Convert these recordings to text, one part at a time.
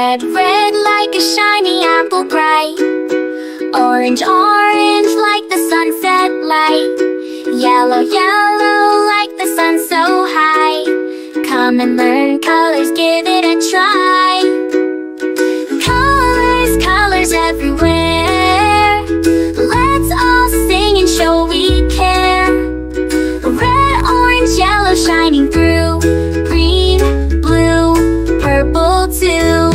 Red, red like a shiny apple bright. Orange, orange like the sunset light. Yellow, yellow like the sun so high. Come and learn colors, give it a try. Colors, colors everywhere. Let's all sing and show we care. Red, orange, yellow shining through. Green, blue, purple too.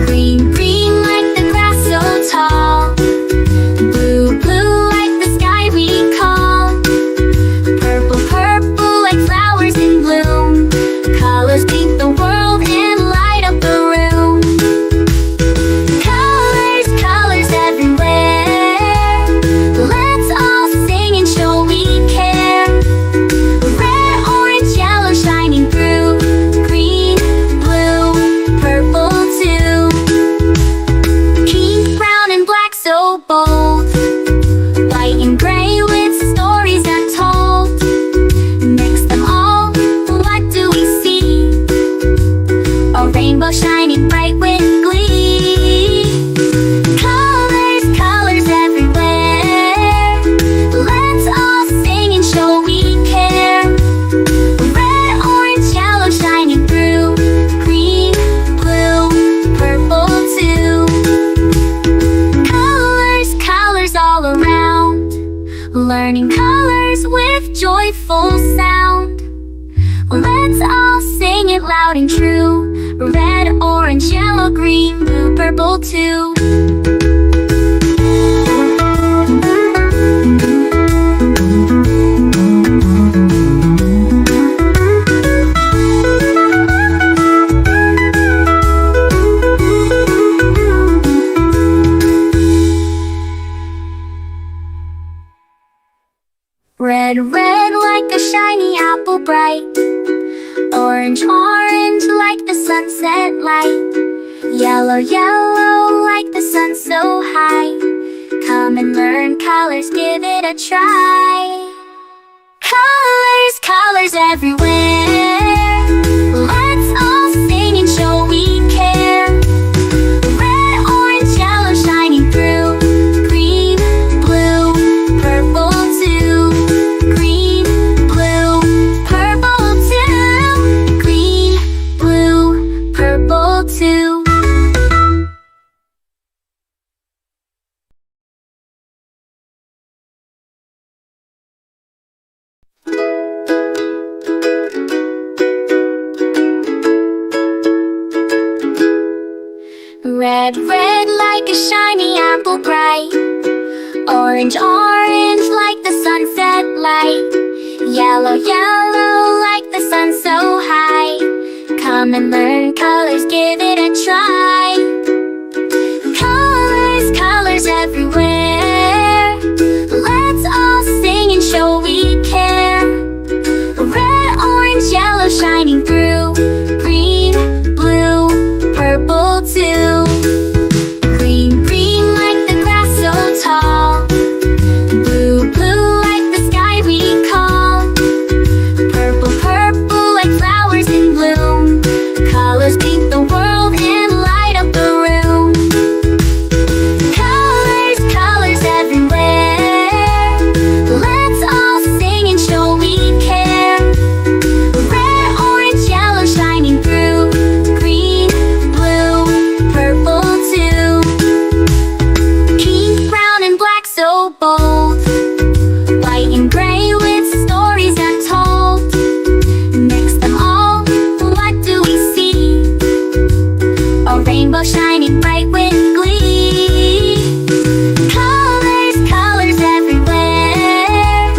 Green, green like the grass so tall. Blue, blue like the sky we call. Purple, purple like flowers in bloom. Colors paint the world and light up the room. Colors, colors everywhere. Let's all sing and show we care. Red, orange, yellow shining through. Green, blue, purple too. Pink, brown and black so bold. White and gray with stories untold. Mix them all, what do we see? A rainbow shining bright with glee. Colors, colors everywhere. Let's all sing and show we care. Red, orange, yellow shining through. Green, blue, purple too. Colors, colors all around. Learning colors with joyful sound. Let's all sing it loud and true. Red, orange, yellow, green, blue, purple too. Red, red like a shiny apple bright. Orange, orange like the sunset light. Yellow, yellow like the sun so high. Come and learn colors, give it a try. Colors, colors everywhere. Let's all sing and show we care. Red, orange, yellow shining through. Green, blue, purple too. Green, blue, purple too. Green, blue, purple too. Red, red like a shiny apple bright. Orange, orange like the sunset light. Yellow, yellow like the sun so high. Come and learn colors, give it a try. Colors, colors everywhere. Let's all sing and show we care. Red, orange, yellow shining through. Green, blue, purple too. Green, green like the grass so tall. Blue, blue like the sky we call. Purple, purple like flowers in bloom. Colors paint the world and light up the room. Colors, colors everywhere. Let's all sing and show we care. Red, orange, yellow shining through. Green, blue, purple too. Pink, brown and black so bold. White and gray with stories untold. Mix them all, what do we see? A rainbow shining bright with glee. Colors, colors everywhere.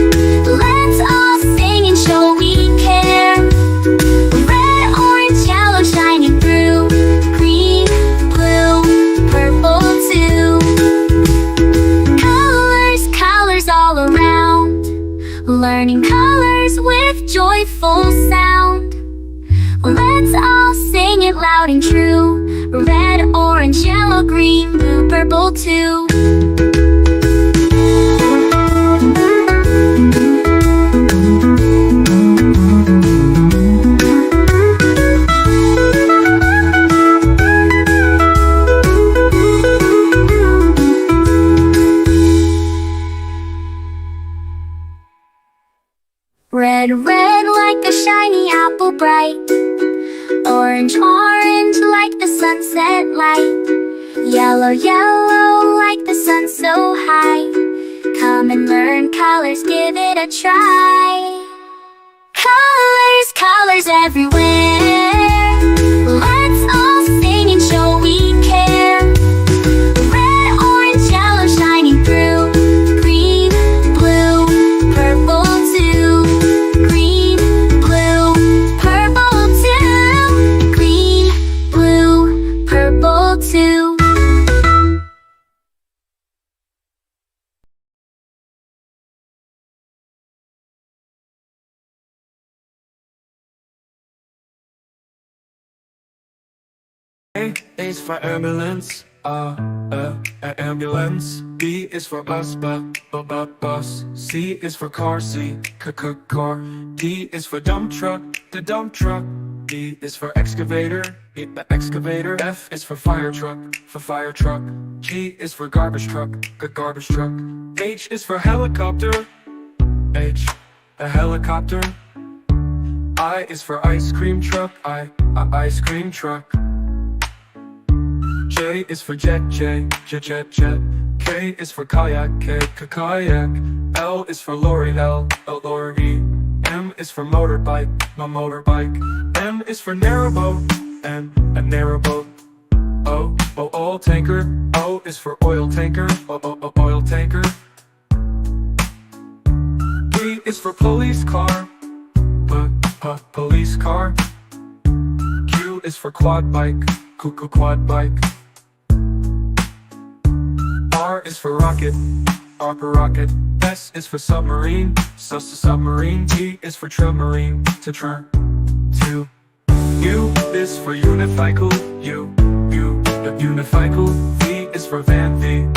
Let's all sing and show we care. Red, orange, yellow shining through. Green, blue, purple too. Colors, colors all around. Learning colors with joyful sound. Let's all sing it loud and true. Red, orange, yellow, green, blue, purple too. Red, red like a shiny apple bright. Orange, orange like the sunset light. Yellow, yellow like the sun so high. Come and learn colors, give it a try. Colors, colors everywhere. Let's all sing and show we care. Red, orange, yellow shining through. Green, blue, purple too. Green, blue, purple too. Green, blue, purple too. A is for ambulance, ambulance. B is for bus, bus. C is for car, car. D is for dump truck, the dump truck. E is for excavator, the excavator. F is for fire truck, G is for garbage truck, garbage truck. H is for helicopter, a helicopter. I is for ice cream truck, ice cream truck. J is for jet. K is for kayak, kayak. L is for lorry, lorry. M is for motorbike, motorbike. N is for narrowboat, a narrowboat. O, oil tanker. O is for oil tanker, oil tanker. P is for police car, police car. Q is for quad bike, quad bike. R is for rocket, rocket. S is for submarine, submarine. T is for submarine, to. U is for unicycle, unicycle. V is for van, van.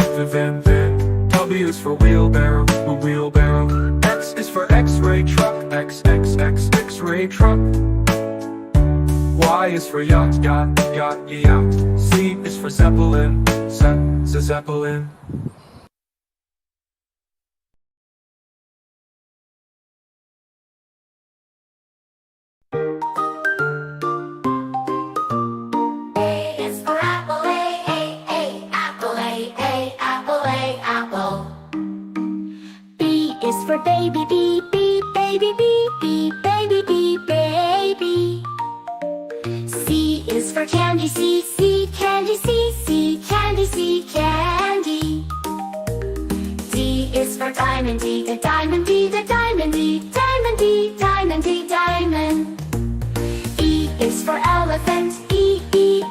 W is for wheelbarrow, wheelbarrow. X is for X-ray truck, X-ray truck. Y is for yacht, yacht. Z is for zeppelin, zeppelin. A is for apple, apple, apple. B is for baby, baby, baby. C is for candy, candy, candy. D is for diamond, the diamond, diamond. E is for elephant,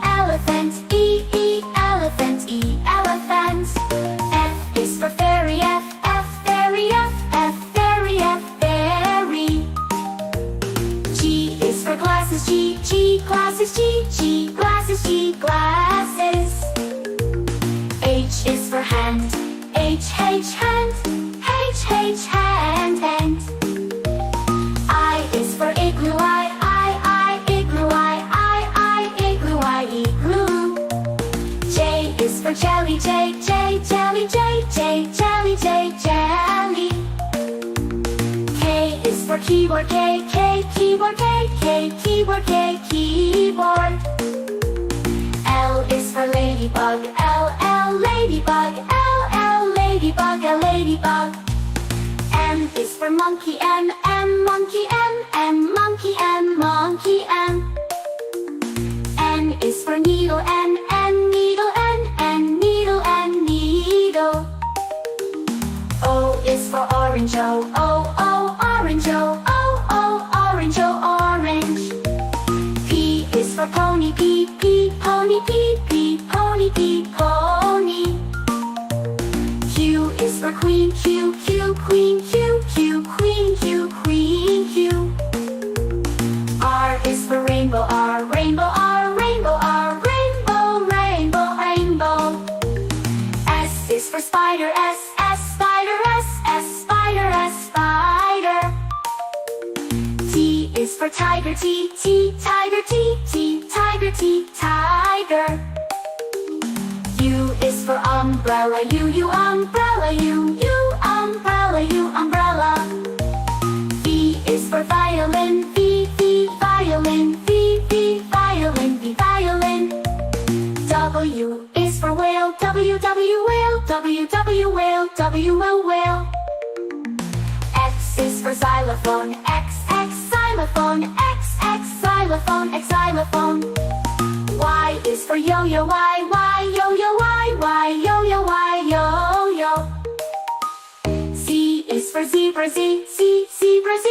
elephant, elephant. F is for fairy, fairy. G is for glasses, glasses. H is for hand, hand. I is for igloo, igloo. J is for jelly, jelly. K is for keyboard, keyboard. L is for ladybug, ladybug. M is for monkey, monkey. N is for needle, needle. O is for orange, orange. P is for pony, pony. Q is for queen, queen. R is for rainbow, rainbow. S is for spider, spider. T is for tiger, tiger. U is for umbrella, umbrella. V is for xylophone. X, xylophone. X, xylophone. X, xylophone. Y is for yo-yo. Y, yo-yo. Y, yo-yo. Y, yo-yo. Z is for zebra. Z, zebra. Z,